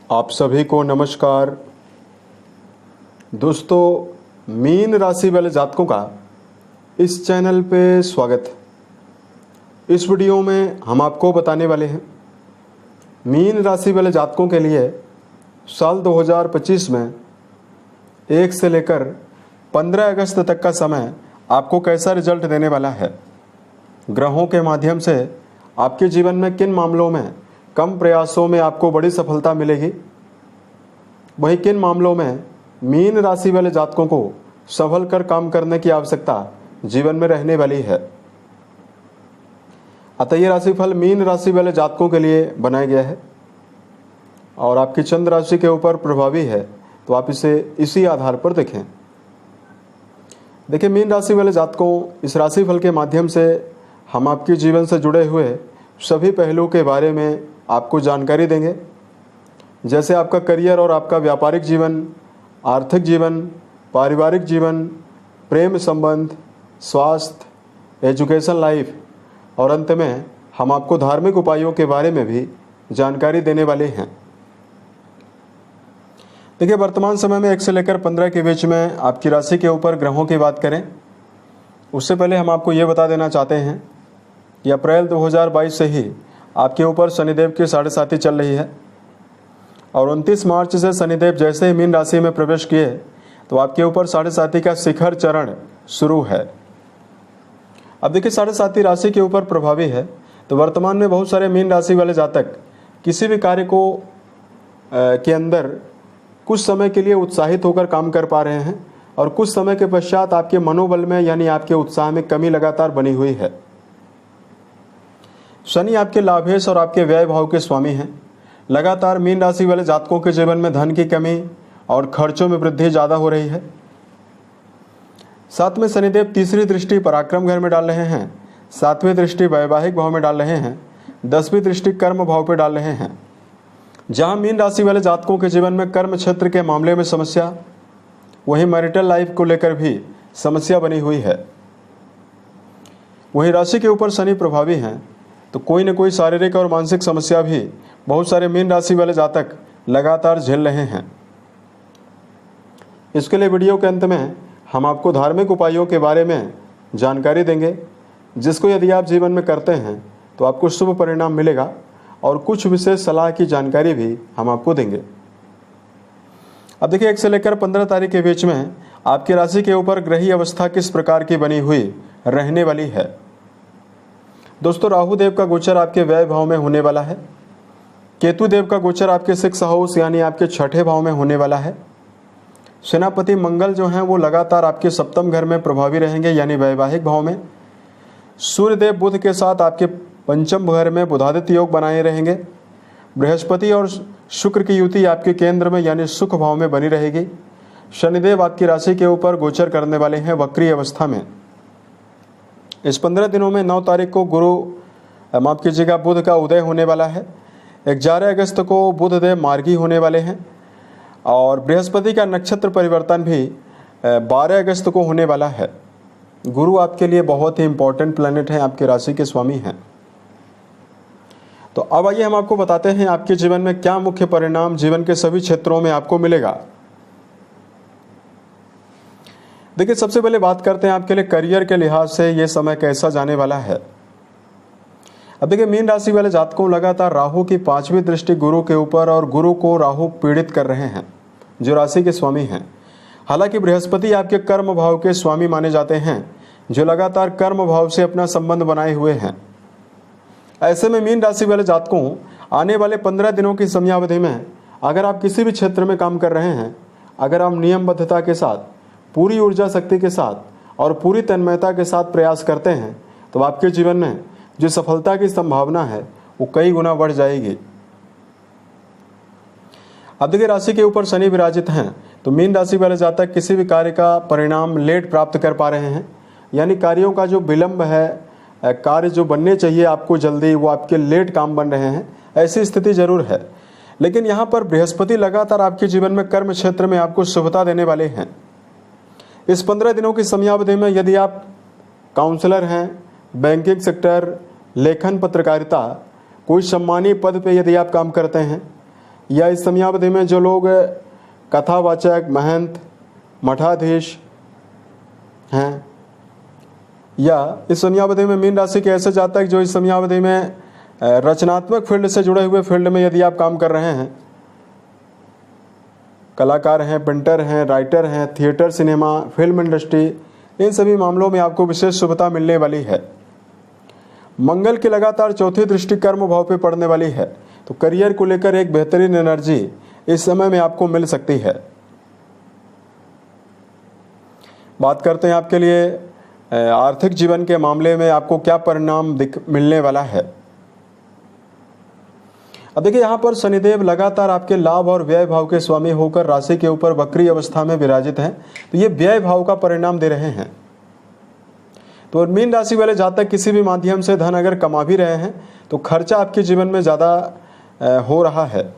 आप सभी को नमस्कार। दोस्तों, मीन राशि वाले जातकों का इस चैनल पे स्वागत है। इस वीडियो में हम आपको बताने वाले हैं मीन राशि वाले जातकों के लिए साल 2025 में 1 से लेकर 15 अगस्त तक का समय आपको कैसा रिजल्ट देने वाला है। ग्रहों के माध्यम से आपके जीवन में किन मामलों में कम प्रयासों में आपको बड़ी सफलता मिलेगी, वहीं किन मामलों में मीन राशि वाले जातकों को संभल कर काम करने की आवश्यकता जीवन में रहने वाली है। अतः ये राशिफल मीन राशि वाले जातकों के लिए बनाया गया है और आपकी चंद्र राशि के ऊपर प्रभावी है, तो आप इसे इसी आधार पर देखें। देखिए, मीन राशि वाले जातकों, इस राशिफल के माध्यम से हम आपके जीवन से जुड़े हुए सभी पहलुओं के बारे में आपको जानकारी देंगे, जैसे आपका करियर और आपका व्यापारिक जीवन, आर्थिक जीवन, पारिवारिक जीवन, प्रेम संबंध, स्वास्थ्य, एजुकेशन लाइफ और अंत में हम आपको धार्मिक उपायों के बारे में भी जानकारी देने वाले हैं। देखिए, वर्तमान समय में 1 से लेकर 15 के बीच में आपकी राशि के ऊपर ग्रहों की बात करें, उससे पहले हम आपको ये बता देना चाहते हैं कि अप्रैल 2022 से ही आपके ऊपर शनिदेव की 7.5 चल रही है और 29 मार्च से शनिदेव जैसे ही मीन राशि में प्रवेश किए तो आपके ऊपर 7.5 का शिखर चरण शुरू है। अब देखिए, 7.5 राशि के ऊपर प्रभावी है, तो वर्तमान में बहुत सारे मीन राशि वाले जातक किसी भी कार्य को के अंदर कुछ समय के लिए उत्साहित होकर काम कर पा रहे हैं और कुछ समय के पश्चात आपके मनोबल में यानी आपके उत्साह में कमी लगातार बनी हुई है। शनि आपके लाभेश और आपके व्यय भाव के स्वामी हैं। लगातार मीन राशि वाले जातकों के जीवन में धन की कमी और खर्चों में वृद्धि ज़्यादा हो रही है। साथ में शनिदेव तीसरी दृष्टि पराक्रम घर में डाल रहे हैं, 7वीं दृष्टि वैवाहिक भाव में डाल रहे हैं, 10वीं दृष्टि कर्म भाव पर डाल रहे हैं। जहां मीन राशि वाले जातकों के जीवन में कर्म क्षेत्र के मामले में समस्या, वहीं मैरिटल लाइफ को लेकर भी समस्या बनी हुई है। वहीं राशि के ऊपर शनि प्रभावी हैं, तो कोई न कोई शारीरिक और मानसिक समस्या भी बहुत सारे मीन राशि वाले जातक लगातार झेल रहे हैं। इसके लिए वीडियो के अंत में हम आपको धार्मिक उपायों के बारे में जानकारी देंगे, जिसको यदि आप जीवन में करते हैं तो आपको शुभ परिणाम मिलेगा और कुछ विशेष सलाह की जानकारी भी हम आपको देंगे। अब देखिए, 1 से लेकर 15 तारीख के बीच में आपकी राशि के ऊपर ग्रही अवस्था किस प्रकार की बनी हुई रहने वाली है। दोस्तों, राहु देव का गोचर आपके व्यय भाव में होने वाला है। केतु देव का गोचर आपके 6th हाउस यानी आपके 6ठे भाव में होने वाला है। सेनापति मंगल जो हैं वो लगातार आपके 7म घर में प्रभावी रहेंगे यानी वैवाहिक भाव में। सूर्यदेव बुध के साथ आपके 5म घर में बुधादित्य योग बनाए रहेंगे। बृहस्पति और शुक्र की युति आपके केंद्र में यानी सुख भाव में बनी रहेगी। शनिदेव आपकी राशि के ऊपर गोचर करने वाले हैं वक्री अवस्था में। इस 15 दिनों में 9 तारीख को माफ कीजिएगा बुध का उदय होने वाला है। 11 अगस्त को बुध देव मार्गी होने वाले हैं और बृहस्पति का नक्षत्र परिवर्तन भी 12 अगस्त को होने वाला है। गुरु आपके लिए बहुत ही इंपॉर्टेंट प्लैनेट हैं, आपके राशि के स्वामी हैं। तो अब आइए हम आपको बताते हैं आपके जीवन में क्या मुख्य परिणाम जीवन के सभी क्षेत्रों में आपको मिलेगा। देखिए, सबसे पहले बात करते हैं आपके लिए करियर के लिहाज से ये समय कैसा जाने वाला है। अब देखिए, मीन राशि वाले जातकों लगातार राहु की 5वीं दृष्टि गुरु के ऊपर और गुरु को राहु पीड़ित कर रहे हैं, जो राशि के स्वामी हैं। हालांकि बृहस्पति आपके कर्म भाव के स्वामी माने जाते हैं, जो लगातार कर्म भाव से अपना संबंध बनाए हुए हैं। ऐसे में मीन राशि वाले जातकों आने वाले 15 दिनों की समयावधि में अगर आप किसी भी क्षेत्र में काम कर रहे हैं, अगर आप नियमबद्धता के साथ, पूरी ऊर्जा शक्ति के साथ और पूरी तन्मयता के साथ प्रयास करते हैं, तो आपके जीवन में जो सफलता की संभावना है वो कई गुना बढ़ जाएगी। अब देखिए, राशि के ऊपर शनि विराजित हैं, तो मीन राशि वाले जातक किसी भी कार्य का परिणाम लेट प्राप्त कर पा रहे हैं, यानी कार्यों का जो विलंब है, कार्य जो बनने चाहिए आपको जल्दी, वो आपके लेट काम बन रहे हैं, ऐसी स्थिति जरूर है। लेकिन यहाँ पर बृहस्पति लगातार आपके जीवन में कर्म क्षेत्र में आपको शुभता देने वाले हैं। इस 15 दिनों की समयावधि में यदि आप काउंसलर हैं, बैंकिंग सेक्टर, लेखन पत्रकारिता, कोई सम्मानीय पद पे यदि आप काम करते हैं, या इस समयावधि में जो लोग कथावाचक, महंत, मठाधीश हैं, या इस समयावधि में मीन राशि के ऐसे जातक जो इस समयावधि में रचनात्मक फील्ड से जुड़े हुए फील्ड में यदि आप काम कर रहे हैं, कलाकार हैं, पेंटर हैं, राइटर हैं, थिएटर, सिनेमा, फिल्म इंडस्ट्री, इन सभी मामलों में आपको विशेष शुभता मिलने वाली है। मंगल की लगातार चौथी दृष्टि कर्म भाव पे पड़ने वाली है, तो करियर को लेकर एक बेहतरीन एनर्जी इस समय में आपको मिल सकती है। बात करते हैं आपके लिए आर्थिक जीवन के मामले में आपको क्या परिणाम मिलने वाला है। अब देखिए, यहाँ पर शनिदेव लगातार आपके लाभ और व्यय भाव के स्वामी होकर राशि के ऊपर वक्री अवस्था में विराजित हैं, तो ये व्यय भाव का परिणाम दे रहे हैं। तो मीन राशि वाले जातक किसी भी माध्यम से धन अगर कमा भी रहे हैं तो खर्चा आपके जीवन में ज़्यादा हो रहा है।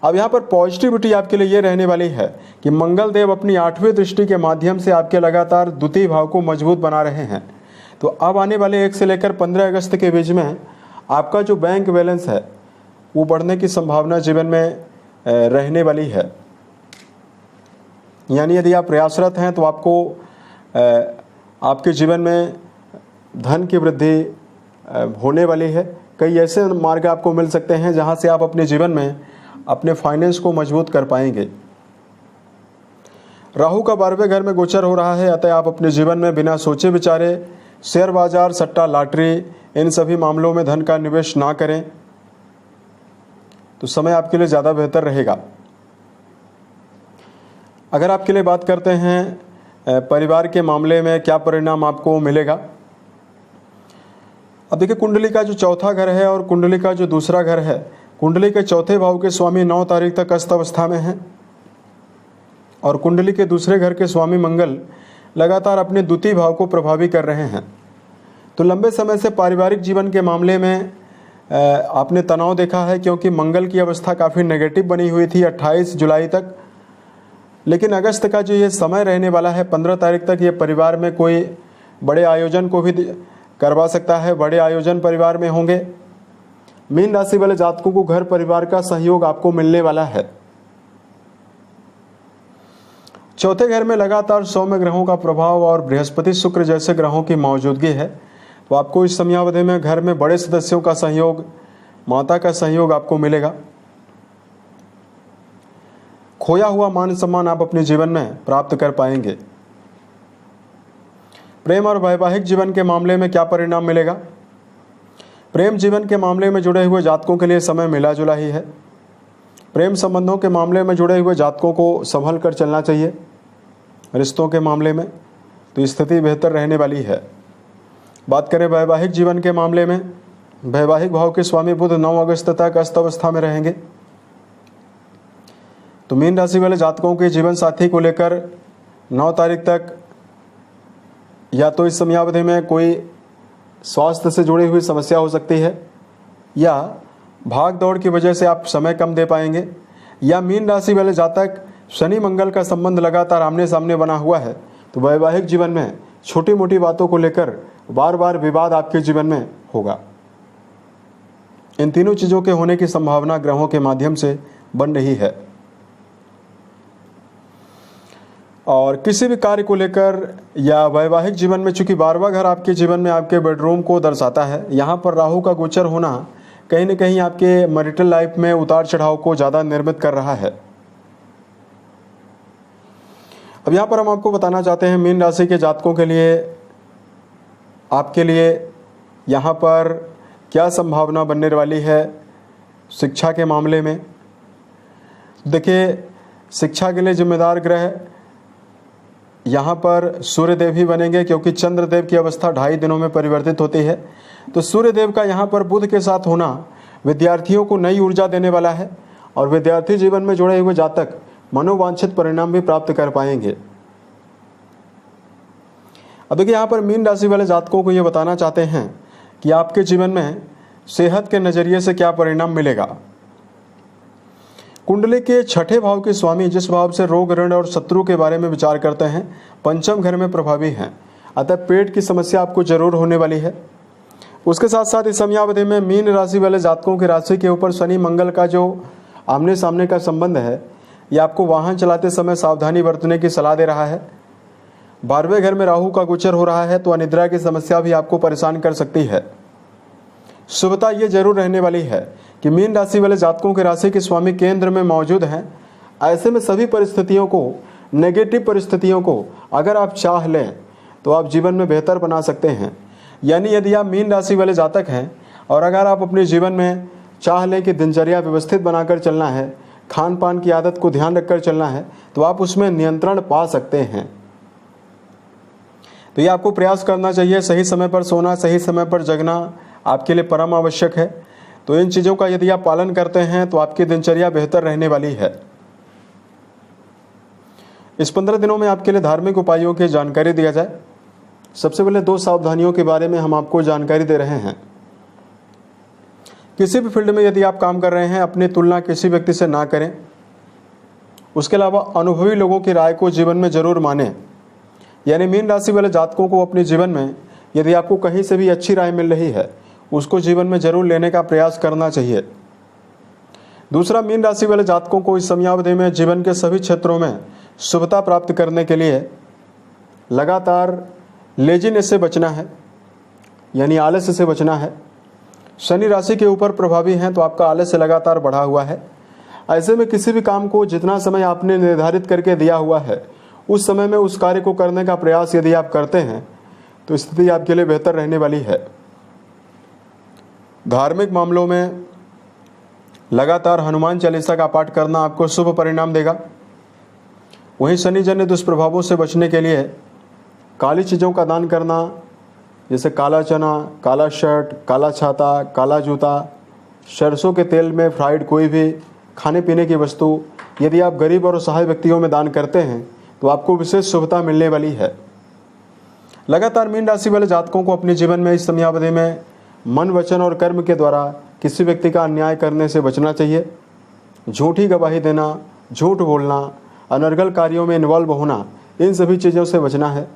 अब यहाँ पर पॉजिटिविटी आपके लिए ये रहने वाली है कि मंगल देव अपनी 8वीं दृष्टि के माध्यम से आपके लगातार द्वितीय भाव को मजबूत बना रहे हैं। तो अब आने वाले 1 से लेकर 15 अगस्त के बीच में आपका जो बैंक बैलेंस है वो बढ़ने की संभावना जीवन में रहने वाली है। यानी यदि आप प्रयासरत हैं तो आपको आपके जीवन में धन की वृद्धि होने वाली है। कई ऐसे मार्ग आपको मिल सकते हैं जहां से आप अपने जीवन में अपने फाइनेंस को मजबूत कर पाएंगे। राहु का 12वें घर में गोचर हो रहा है, अतः आप अपने जीवन में बिना सोचे विचारे शेयर बाजार, सट्टा, लॉटरी, इन सभी मामलों में धन का निवेश ना करें, तो समय आपके लिए ज़्यादा बेहतर रहेगा। अगर आपके लिए बात करते हैं परिवार के मामले में क्या परिणाम आपको मिलेगा। अब देखिए, कुंडली का जो चौथा घर है और कुंडली का जो दूसरा घर है, कुंडली के चौथे भाव के स्वामी 9 तारीख तक अस्त अवस्था में हैं और कुंडली के दूसरे घर के स्वामी मंगल लगातार अपने द्वितीय भाव को प्रभावी कर रहे हैं। तो लंबे समय से पारिवारिक जीवन के मामले में आपने तनाव देखा है, क्योंकि मंगल की अवस्था काफ़ी नेगेटिव बनी हुई थी 28 जुलाई तक। लेकिन अगस्त का जो ये समय रहने वाला है 15 तारीख तक, ये परिवार में कोई बड़े आयोजन को भी करवा सकता है। बड़े आयोजन परिवार में होंगे। मीन राशि वाले जातकों को घर परिवार का सहयोग आपको मिलने वाला है। चौथे घर में लगातार सौम्य ग्रहों का प्रभाव और बृहस्पति, शुक्र जैसे ग्रहों की मौजूदगी है, तो आपको इस समयावधि में घर में बड़े सदस्यों का सहयोग, माता का सहयोग आपको मिलेगा। खोया हुआ मान सम्मान आप अपने जीवन में प्राप्त कर पाएंगे। प्रेम और वैवाहिक जीवन के मामले में क्या परिणाम मिलेगा। प्रेम जीवन के मामले में जुड़े हुए जातकों के लिए समय मिला जुला ही है। प्रेम संबंधों के मामले में जुड़े हुए जातकों को संभल कर चलना चाहिए। रिश्तों के मामले में तो स्थिति बेहतर रहने वाली है। बात करें वैवाहिक जीवन के मामले में, वैवाहिक भाव के स्वामी बुध 9 अगस्त तक अस्त अवस्था में रहेंगे। तो मीन राशि वाले जातकों के जीवन साथी को लेकर 9 तारीख तक या तो इस समयावधि में कोई स्वास्थ्य से जुड़ी हुई समस्या हो सकती है, या भाग दौड़ की वजह से आप समय कम दे पाएंगे, या मीन राशि वाले जातक शनि मंगल का संबंध लगातार आमने सामने बना हुआ है, तो वैवाहिक जीवन में छोटी मोटी बातों को लेकर बार बार विवाद आपके जीवन में होगा। इन तीनों चीज़ों के होने की संभावना ग्रहों के माध्यम से बन रही है। और किसी भी कार्य को लेकर या वैवाहिक जीवन में, चूंकि 12वां घर आपके जीवन में आपके बेडरूम को दर्शाता है, यहाँ पर राहु का गोचर होना कहीं न कहीं आपके मैरिटल लाइफ में उतार चढ़ाव को ज़्यादा निर्मित कर रहा है। अब यहाँ पर हम आपको बताना चाहते हैं मीन राशि के जातकों के लिए, आपके लिए यहाँ पर क्या संभावना बनने वाली है शिक्षा के मामले में। देखिए, शिक्षा के लिए जिम्मेदार ग्रह यहाँ पर सूर्यदेव ही बनेंगे, क्योंकि चंद्रदेव की अवस्था 2.5 दिनों में परिवर्तित होती है। तो सूर्यदेव का यहाँ पर बुध के साथ होना विद्यार्थियों को नई ऊर्जा देने वाला है और विद्यार्थी जीवन में जुड़े हुए जातक मनोवांछित परिणाम भी प्राप्त कर पाएंगे। अब देखिए, यहाँ पर मीन राशि वाले जातकों को ये बताना चाहते हैं कि आपके जीवन में सेहत के नज़रिए से क्या परिणाम मिलेगा। कुंडली के छठे भाव के स्वामी जिस भाव से रोग, ऋण और शत्रु के बारे में विचार करते हैं, पंचम घर में प्रभावी हैं, अतः पेट की समस्या आपको जरूर होने वाली है। उसके साथ साथ इस समयावधि में मीन राशि वाले जातकों की राशि के ऊपर शनि मंगल का जो आमने सामने का संबंध है या आपको वाहन चलाते समय सावधानी बरतने की सलाह दे रहा है। 12वें घर में राहु का गोचर हो रहा है तो अनिद्रा की समस्या भी आपको परेशान कर सकती है। शुभता ये जरूर रहने वाली है कि मीन राशि वाले जातकों के राशि के स्वामी केंद्र में मौजूद हैं। ऐसे में सभी परिस्थितियों को, नेगेटिव परिस्थितियों को अगर आप चाह लें तो आप जीवन में बेहतर बना सकते हैं। यानी यदि आप मीन राशि वाले जातक हैं और अगर आप अपने जीवन में चाह लें कि दिनचर्या व्यवस्थित बनाकर चलना है, खान पान की आदत को ध्यान रखकर चलना है, तो आप उसमें नियंत्रण पा सकते हैं। तो ये आपको प्रयास करना चाहिए। सही समय पर सोना, सही समय पर जगना आपके लिए परम आवश्यक है। तो इन चीज़ों का यदि आप पालन करते हैं तो आपकी दिनचर्या बेहतर रहने वाली है। इस 15 दिनों में आपके लिए धार्मिक उपायों की जानकारी दिया जाए। सबसे पहले 2 सावधानियों के बारे में हम आपको जानकारी दे रहे हैं। किसी भी फील्ड में यदि आप काम कर रहे हैं, अपनी तुलना किसी व्यक्ति से ना करें। उसके अलावा अनुभवी लोगों की राय को जीवन में जरूर मानें। यानी मीन राशि वाले जातकों को अपने जीवन में यदि आपको कहीं से भी अच्छी राय मिल रही है, उसको जीवन में जरूर लेने का प्रयास करना चाहिए। दूसरा, मीन राशि वाले जातकों को इस समयावधि में जीवन के सभी क्षेत्रों में शुभता प्राप्त करने के लिए लगातार लेजीनेस से बचना है, यानी आलस्य से बचना है। शनि राशि के ऊपर प्रभावी हैं तो आपका आलस्य लगातार बढ़ा हुआ है। ऐसे में किसी भी काम को जितना समय आपने निर्धारित करके दिया हुआ है, उस समय में उस कार्य को करने का प्रयास यदि आप करते हैं तो स्थिति आपके लिए बेहतर रहने वाली है। धार्मिक मामलों में लगातार हनुमान चालीसा का पाठ करना आपको शुभ परिणाम देगा। वहीं शनिजन्य दुष्प्रभावों से बचने के लिए काली चीज़ों का दान करना, जैसे काला चना, काला शर्ट, काला छाता, काला जूता, सरसों के तेल में फ्राइड कोई भी खाने पीने की वस्तु यदि आप गरीब और असहाय व्यक्तियों में दान करते हैं तो आपको विशेष शुभता मिलने वाली है। लगातार मीन राशि वाले जातकों को अपने जीवन में इस समयावधि में मन, वचन और कर्म के द्वारा किसी व्यक्ति का अन्याय करने से बचना चाहिए। झूठी गवाही देना, झूठ बोलना, अनर्गल कार्यों में इन्वॉल्व होना, इन सभी चीज़ों से बचना है।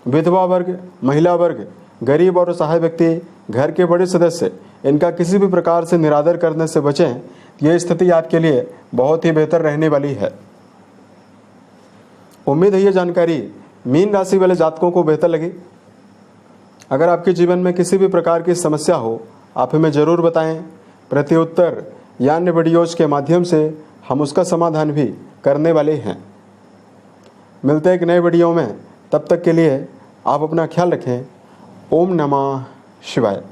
विधवा वर्ग, महिला वर्ग, गरीब और असहाय व्यक्ति, घर के बड़े सदस्य, इनका किसी भी प्रकार से निरादर करने से बचें। यह स्थिति आपके लिए बहुत ही बेहतर रहने वाली है। उम्मीद है ये जानकारी मीन राशि वाले जातकों को बेहतर लगी। अगर आपके जीवन में किसी भी प्रकार की समस्या हो, आप हमें ज़रूर बताएं। प्रत्युत्तर या अन्य वीडियोज के माध्यम से हम उसका समाधान भी करने वाले हैं। मिलते हैं एक नए वीडियो में, तब तक के लिए आप अपना ख्याल रखें। ओम नमः शिवाय।